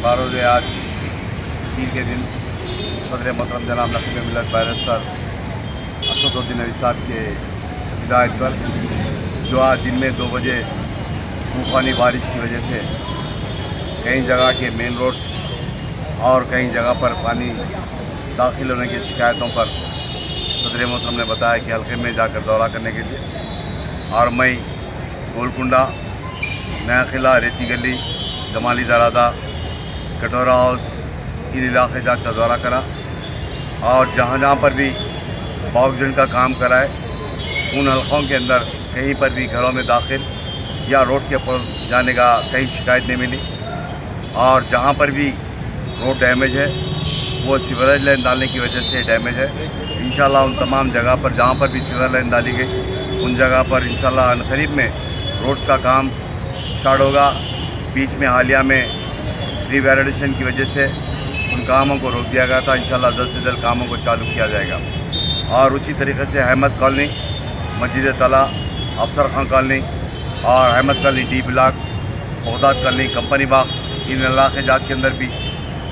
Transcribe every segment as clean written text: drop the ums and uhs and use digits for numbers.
बारोज़ आज पीर के दिन सदर मोहतरम जनाब नकीब मिल्लत बैरिस्टर असदुद्दीन अवी साहब के हिदायत पर जो आज दिन में 2 बजे तूफ़ानी बारिश की वजह से कई जगह के मेन रोड्स और कई जगह पर पानी दाखिल होने की शिकायतों पर सदर मोहतरम ने बताया कि हल्के में जाकर दौरा करने के लिए और मैं गोलकुंडा, नया किला, रेती गली, जमाली दरादा, कटोरा हाउस इन इलाके जाकर दौरा करा और जहाँ जहाँ पर भी ऑक्सीजन का काम कराए उन हलकों के अंदर कहीं पर भी घरों में दाखिल या रोड के ऊपर जाने का कहीं शिकायत नहीं मिली। और जहाँ पर भी रोड डैमेज है वो सीवरेज लाइन डालने की वजह से डैमेज है। इंशाल्लाह उन तमाम जगह पर जहाँ पर भी सीवरेज लाइन डाली गई उन जगह पर इंशाल्लाह अनकरीब में रोड्स का काम स्टार्ट होगा। बीच में हालिया में रिवैलिडेशन की वजह से उन कामों को रोक दिया गया था। इंशाल्लाह जल्द से जल्द कामों को चालू किया जाएगा। और उसी तरीके से अहमद कॉलोनी, मस्जिद तला, अफसर खान कॉलोनी और Ahmad colony D block, Baghdad colony, Company Bagh इन इलाके जात के अंदर भी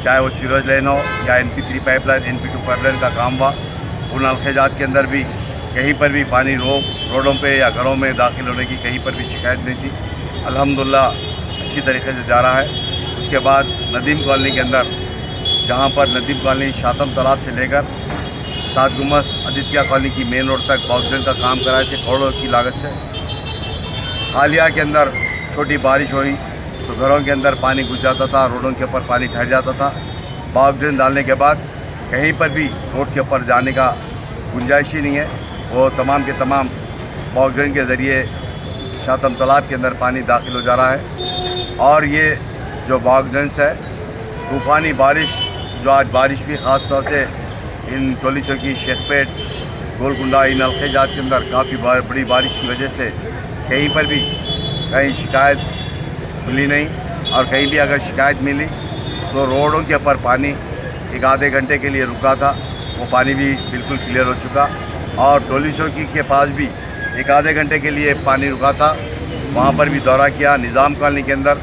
चाहे वो सीवरेज लाइन हो या NP3 पाइपलाइन, NP2 पाइपलाइन का काम हुआ। उन अलखेजात के अंदर भी कहीं पर भी पानी रोडों पे या घरों में दाखिल होने की कहीं पर भी शिकायत नहीं थी। अल्हम्दुलिल्लाह अच्छी तरीके से जा रहा है। उसके बाद नदीम कॉलोनी के अंदर जहाँ पर नदीम कॉलोनी शातम तालाब से लेकर 7 गुमस आदित्य कॉलोनी की मेन रोड तक ऑक्सीजन का काम कराए थे करोड़ों की लागत से। हालिया के अंदर छोटी बारिश हुई तो घरों के अंदर पानी घुस जाता था, रोडों के ऊपर पानी ठहर जाता था। ऑक्सीजन डालने के बाद कहीं पर भी रोड के ऊपर जाने का गुंजाइश ही नहीं है। वो तमाम के तमाम ऑक्सीजन के ज़रिए शातम तालाब के अंदर पानी दाखिल हो जा रहा है। और ये जो ऑक्सीजन है तूफ़ानी बारिश जो आज बारिश भी ख़ास तौर से इन टोली चौकी, शेखपेट, गोलकुंडा इन अलखेजात के अंदर काफ़ी बड़ी बारिश की वजह से कहीं पर भी कहीं शिकायत मिली नहीं। और कहीं भी अगर शिकायत मिली तो रोडों के ऊपर पानी एक आधे घंटे के लिए रुका था, वो पानी भी बिल्कुल क्लियर हो चुका। और टोली चौकी के पास भी एक आधे घंटे के लिए पानी रुका था, वहाँ पर भी दौरा किया। निज़ाम कॉलोनी के अंदर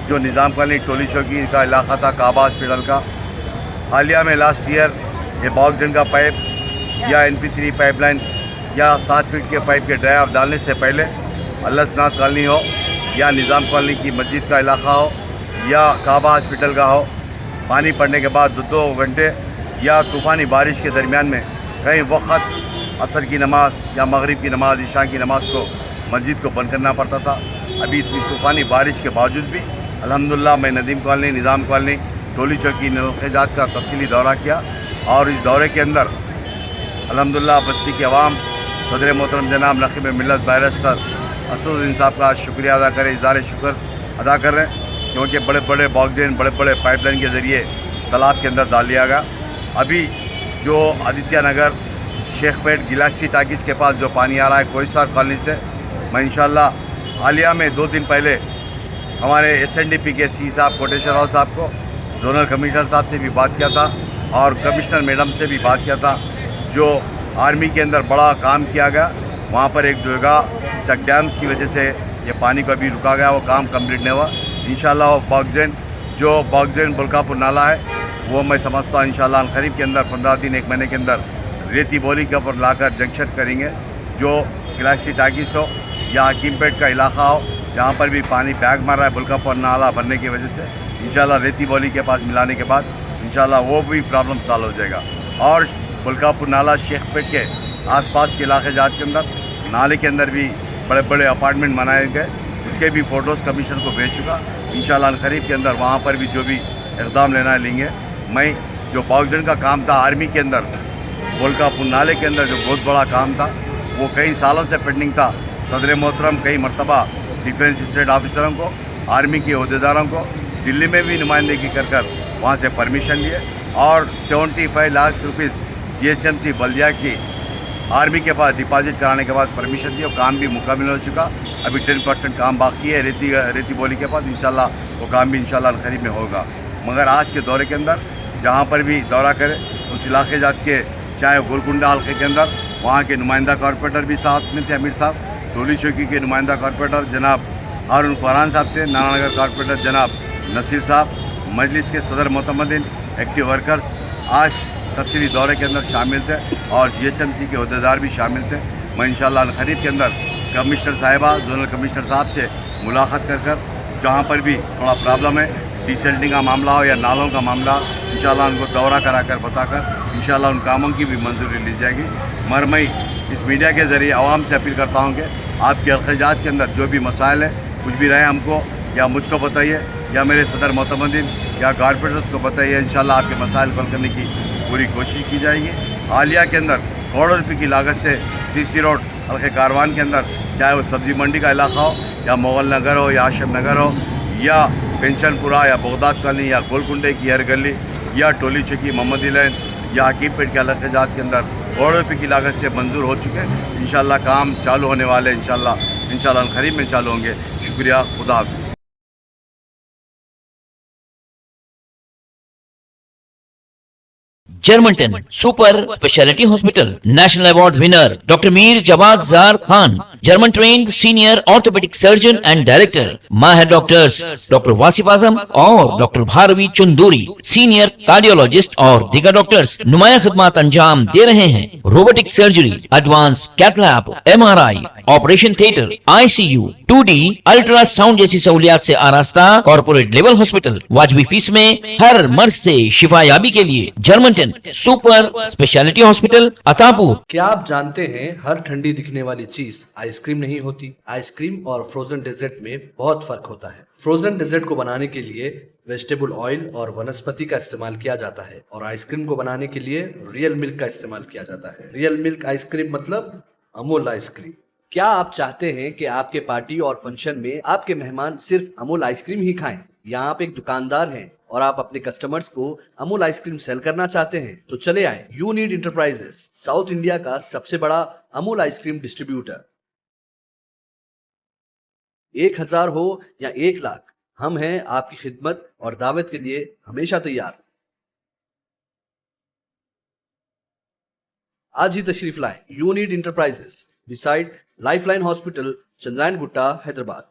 जो निज़ाम कॉलोनी टोली चौकी का इलाका था, काबा हॉस्पिटल का, हालिया में लास्ट ईयर ये ऑक्सीजन का पाइप या NP3 पाइपलाइन या 7 फीट के पाइप के ड्राइव डालने से पहले अल्लाहनाथ कॉलोनी हो या निज़ाम कॉलोनी की मस्जिद का इलाका हो या काबा हॉस्पिटल का हो, पानी पड़ने के बाद 2 घंटे या तूफ़ानी बारिश के दरमियान में कई वक्त असर की नमाज़ या मगरिब की नमाज़, इशा की नमाज़ को मस्जिद को बंद करना पड़ता था। अभी इतनी तूफ़ानी बारिश के बावजूद भी अल्हम्दुलिल्लाह मैं नदीम कॉलोनी, निज़ाम कॉलोनी, टोली चौकी, नलखेजात का तफसीली दौरा किया। और इस दौरे के अंदर अल्हम्दुलिल्लाह बस्ती के अवाम सदर मोहतरम जनाब नकीब मिल्लत बैरिस्टर असदुद्दीन साहब का शुक्रिया अदा करें, इज़हार शुक्र अदा कर रहे हैं, क्योंकि बड़े बड़े ऑक्सीजन बड़े बड़े पाइपलाइन के ज़रिए तालाब के अंदर डाल दिया गया। अभी जो आदित्य नगर, शेखपेट, गैलेक्सी टाकीज़ के पास जो पानी आ रहा है कोहिसार कॉलोनी से, मैं इंशाल्लाह हालिया में 2 दिन पहले हमारे SNDP के C साहब, कोटेश्वर राव साहब को, जोनल कमिश्नर साहब से भी बात किया था और कमिश्नर मैडम से भी बात किया था। जो आर्मी के अंदर बड़ा काम किया गया, वहाँ पर एक जगह चेक डैम्स की वजह से ये पानी को अभी रुका गया, वो काम कंप्लीट नहीं हुआ। इंशाल्लाह वो ऑक्सीजन बुल्कापुर नाला है वो मैं समझता हूँ इंशाल्लाह करीब के अंदर 15 दिन 1 महीने के अंदर रेती बोली के ऊपर लाकर जंक्शन करेंगे। जो गैलेक्सी टाकीज़ हो या हकीमपेट का इलाका हो जहाँ पर भी पानी बैग मार रहा है बुल्कापुर नाला भरने की वजह से, इंशाल्लाह रेती बोली के पास मिलाने के बाद इंशाल्लाह वो भी प्रॉब्लम सॉल्व हो जाएगा। और बुल्कापुर नाला, शेखपेट के आसपास के इलाके जात के अंदर नाले के अंदर भी बड़े बड़े अपार्टमेंट बनाए गए, उसके भी फ़ोटोज़ कमीशन को भेज चुका। इंशाल्लाह करीब के अंदर वहाँ पर भी जो भी इक़दाम लेना लेंगे। मैं जो ऑक्सीजन का काम था आर्मी के अंदर, बुल्कापुर नाले के अंदर जो बहुत बड़ा काम था वो कई सालों से पेंडिंग था। सदर मोहतरम कई मरतबा डिफेंस स्टेट ऑफिसरों को, आर्मी के अहदेदारों को दिल्ली में भी नुमाइंदगी कर वहाँ से परमिशन लिए और 75 लाख रुपीज़ GHMC बल्दिया की आर्मी के पास डिपॉजिट कराने के बाद परमिशन दी और काम भी मुकम्मल हो चुका। अभी 10% काम बाकी है रेती बोली के पास, इंशाल्लाह वो काम भी इंशाल्लाह करीब में होगा। मगर आज के दौरे के अंदर जहाँ पर भी दौरा करें उस इलाके जात के, चाहे गोलकुंडा हल्के के अंदर वहाँ के नुमाइंदा कॉरपोरेटर भी साथ में थे, अमीर साहब, टोली चौकी के नुमाइंदा कॉरपोरेटर जनाब हारून फरहान साहब थे, नानानगर कॉरपोरेटर जनाब नसीर साहब, मजलिस के सदर मोतमदीन, एक्टिव वर्कर्स आज तफसीली दौरे के अंदर शामिल थे और GHMC के अहदेदार भी शामिल थे। मैं इंशाअल्लाह क़रीब के अंदर कमिश्नर साहिबा, जोनल कमिश्नर साहब से मुलाकात कर जहाँ पर भी थोड़ा प्रॉब्लम है, डिसेल्टिंग का मामला हो या नालों का मामला, इंशाअल्लाह उनको दौरा कराकर बताकर इंशाअल्लाह उन कामों की भी मंजूरी ली जाएगी। मगर मैं इस मीडिया के ज़रिए आवाम से अपील करता हूँ कि आपके अखराजात के अंदर जो भी मसाइल है, कुछ भी रहे हमको या मुझको बताइए या मेरे सदर मोतमदीन या कॉर्पोरेटर्स को बताइए। इंशाअल्लाह आपके मसाइल हल करने की पूरी कोशिश की जाएगी। हालिया के अंदर करोड़ों रुपये की लागत से CC रोड हल्के कारवान के अंदर, चाहे वो सब्ज़ी मंडी का इलाका हो या मुगल नगर हो या आशम नगर हो या पेंशनपुरा या बगदाद कॉलोनी या गोलकुंडे की हर गली या टोली चौकी मोहम्मदी लैन या हकीमपेट के इलाकाजात के अंदर करोड़ों रुपये की लागत से मंजूर हो चुके हैं। इंशाअल्लाह काम चालू होने वाले, इंशाअल्लाह क़रीब में चालू होंगे। शुक्रिया, खुदा हाफ़िज़। Germanton super speciality hospital, national award winner doctor Mir Jawad Jar Khan, German trained senior orthopaedic surgeon and director, माहिर डॉक्टर्स डॉक्टर वासिफ आजम और doctor Bharvi Chanduri, senior cardiologist और दीगर डॉक्टर्स नुमाया खिदमत अंजाम दे रहे हैं। Robotic surgery, advance cath lab, MRI, operation theatre, ICU, 2D ultrasound जैसी सहूलियात से आरास्ता कॉर्पोरेट लेवल हॉस्पिटल, वाजबी फीस में हर मर्ज से शिफायाबी के लिए Germanton super speciality hospital, Attapur. क्या आप जानते हैं हर ठंडी दिखने वाली चीज आइसक्रीम नहीं होती। आइसक्रीम और फ्रोजन डेजर्ट में बहुत फर्क होता है। फ्रोजन डेजर्ट को बनाने के लिए वेजिटेबल ऑयल और वनस्पति का इस्तेमाल किया जाता है और आइसक्रीम को बनाने के लिए रियल मिल्क का इस्तेमाल किया जाता है। रियल मिल्क आइसक्रीम मतलब अमूल आइसक्रीम। क्या आप चाहते हैं कि आपके पार्टी और फंक्शन में आपके मेहमान सिर्फ अमूल आइसक्रीम ही खाएं? या आप एक दुकानदार हैं और आप अपने कस्टमर्स को अमूल आइसक्रीम सेल करना चाहते हैं? तो चले आए यूनिट इंटरप्राइजेस, साउथ इंडिया का सबसे बड़ा अमूल आइसक्रीम डिस्ट्रीब्यूटर। 1000 हो या 1 लाख, हम हैं आपकी खिदमत और दावत के लिए हमेशा तैयार। आज ही तशरीफ लाएं unit enterprises, beside lifeline hospital, Chandrayangutta, Hyderabad.